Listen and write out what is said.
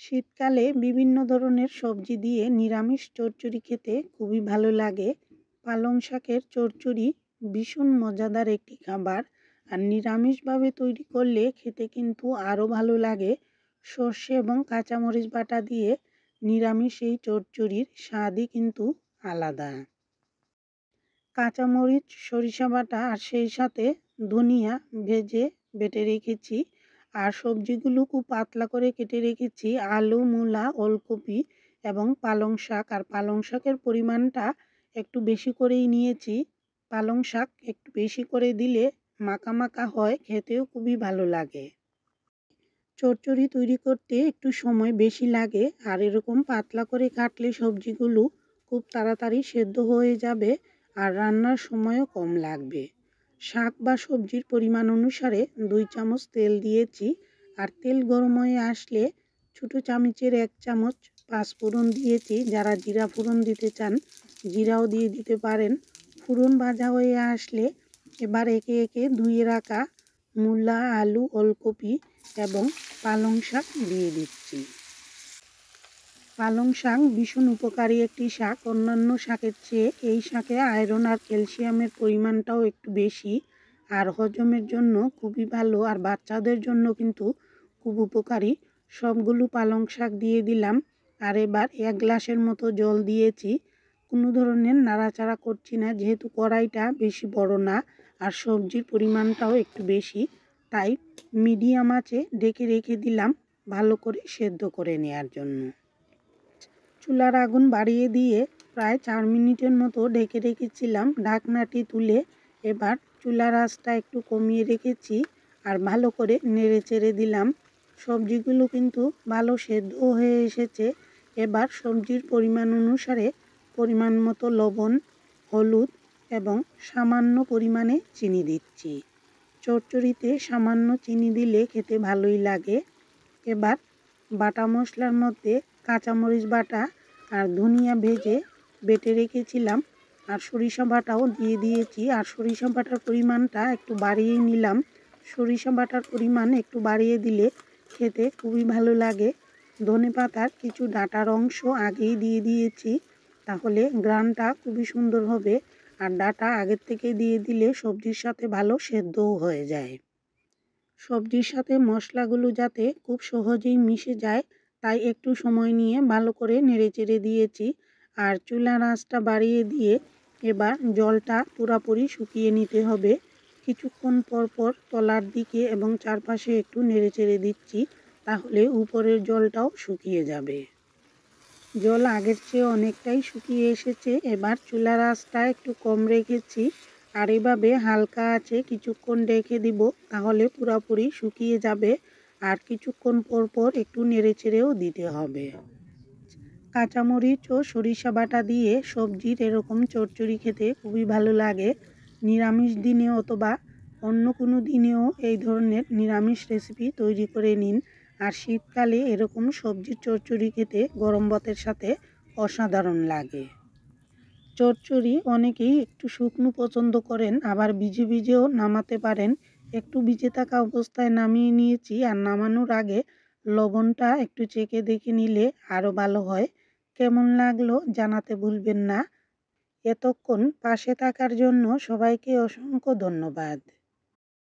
শীতকালে বিভিন্ন ধরনের সবজি দিয়ে নিরামিষ চচ্চড়ি খেতে খুবই ভালো লাগে। পালং শাকের চচ্চড়ি ভীষণ মজাদার একটি খাবার, আর নিরামিষভাবে তৈরি করলে খেতে কিন্তু আরও ভালো লাগে। সর্ষে এবং কাঁচামরিচ বাটা দিয়ে নিরামিষ এই চচ্চড়ির স্বাদই কিন্তু আলাদা। কাঁচামরিচ, সরিষা বাটা আর সেই সাথে ধনিয়া ভেজে বেটে রেখেছি। আর সবজিগুলো খুব পাতলা করে কেটে রেখেছি, আলু, মূলা, ওলকপি এবং পালং শাক। আর পালং শাকের পরিমাণটা একটু বেশি করেই নিয়েছি। পালং শাক একটু বেশি করে দিলে মাখা মাখা হয়, খেতেও খুবই ভালো লাগে। চচ্চড়ি তৈরি করতে একটু সময় বেশি লাগে, আর এরকম পাতলা করে কাটলে সবজিগুলো খুব তাড়াতাড়ি সেদ্ধ হয়ে যাবে আর রান্নার সময়ও কম লাগবে। শাক বা সবজির পরিমাণ অনুসারে 2 চামচ তেল দিয়েছি। আর তেল গরম হয়ে আসলে ছোটো চামচের 1 চামচ পাঁচফোড়ন দিয়েছি। যারা জিরা ফোড়ন দিতে চান জিরাও দিয়ে দিতে পারেন। ফোড়ন ভাজা হয়ে আসলে এবার একে একে ধুয়ে রাখা মূলা, আলু, ওলকপি এবং পালং শাক দিয়ে দিচ্ছি। পালং শাক ভীষণ উপকারী একটি শাক। অন্যান্য শাকের চেয়ে এই শাকে আয়রন আর ক্যালসিয়ামের পরিমাণটাও একটু বেশি, আর হজমের জন্য খুবই ভালো, আর বাচ্চাদের জন্য কিন্তু খুব উপকারী। সবগুলো পালং শাক দিয়ে দিলাম, আর এবার 1 গ্লাসের মতো জল দিয়েছি। কোনো ধরনের নাড়াচাড়া করছি না, যেহেতু কড়াইটা বেশি বড় না আর সবজির পরিমাণটাও একটু বেশি, তাই মিডিয়াম আঁচে ঢেকে রেখে দিলাম ভালো করে সেদ্ধ করে নেওয়ার জন্য। চুলার আগুন বাড়িয়ে দিয়ে প্রায় 4 মিনিটের মতো ঢেকে রেখেছিলাম। ঢাকনাটি তুলে এবার চুলার আঁচটা একটু কমিয়ে রেখেছি আর ভালো করে নেড়ে চেড়ে দিলাম। সবজিগুলো কিন্তু ভালো সেদ্ধ হয়ে এসেছে। এবার সবজির পরিমাণ অনুসারে পরিমাণ মতো লবণ, হলুদ এবং সামান্য পরিমাণে চিনি দিচ্ছি। চচ্চড়িতে সামান্য চিনি দিলে খেতে ভালোই লাগে। এবার বাটা মশলার মধ্যে কাঁচামরিচ বাটা আর ধনিয়া ভেজে বেটে রেখেছিলাম আর সরিষা বাটাও দিয়ে দিয়েছি। আর সরিষা বাটার পরিমাণটা একটু বাড়িয়ে নিলাম। সরিষা বাটার পরিমাণ একটু বাড়িয়ে দিলে খেতে খুবই ভালো লাগে। ধনেপাতার কিছু ডাঁটার অংশ আগেই দিয়ে দিয়েছি, তাহলে ঘ্রাণটা খুবই সুন্দর হবে। আর ডাঁটা আগের থেকে দিয়ে দিলে সবজির সাথে ভালো সেদ্ধও হয়ে যায়। সবজির সাথে মশলাগুলো যাতে খুব সহজেই মিশে যায়, তাই একটু সময় নিয়ে ভালো করে নেড়েচেড়ে দিয়েছি। আর চুলার আঁচটা বাড়িয়ে দিয়ে এবার জলটা পুরোপুরি শুকিয়ে নিতে হবে। কিছুক্ষণ পর পর তলার দিকে এবং চারপাশে একটু নেড়েচেড়ে দিচ্ছি, তাহলে উপরের জলটাও শুকিয়ে যাবে। জল আগের চেয়ে অনেকটাই শুকিয়ে এসেছে। এবার চুলার আঁচটা একটু কম রেখেছি, আর এভাবে হালকা আঁচে কিছুক্ষণ রেখে দিব, তাহলে পুরোপুরি শুকিয়ে যাবে। আর কিছুক্ষণ পর পর একটু নেড়েচেড়েও দিতে হবে। কাঁচামরিচ ও সরিষা বাটা দিয়ে সবজির এরকম চচ্চড়ি খেতে খুবই ভালো লাগে। নিরামিষ দিনে অথবা অন্য কোনো দিনেও এই ধরনের নিরামিষ রেসিপি তৈরি করে নিন। আর শীতকালে এরকম সবজির চচ্চড়ি খেতে গরম ভাতের সাথে অসাধারণ লাগে। চচ্চড়ি অনেকেই একটু শুকনো পছন্দ করেন, আবার ভিজে ভিজেও নামাতে পারেন। একটু ভিজে থাকা অবস্থায় নামিয়ে নিয়েছি, আর নামানোর আগে লবণটা একটু চেখে দেখে নিলে আরও ভালো হয়। কেমন লাগলো জানাতে ভুলবেন না। এতক্ষণ পাশে থাকার জন্য সবাইকে অসংখ্য ধন্যবাদ।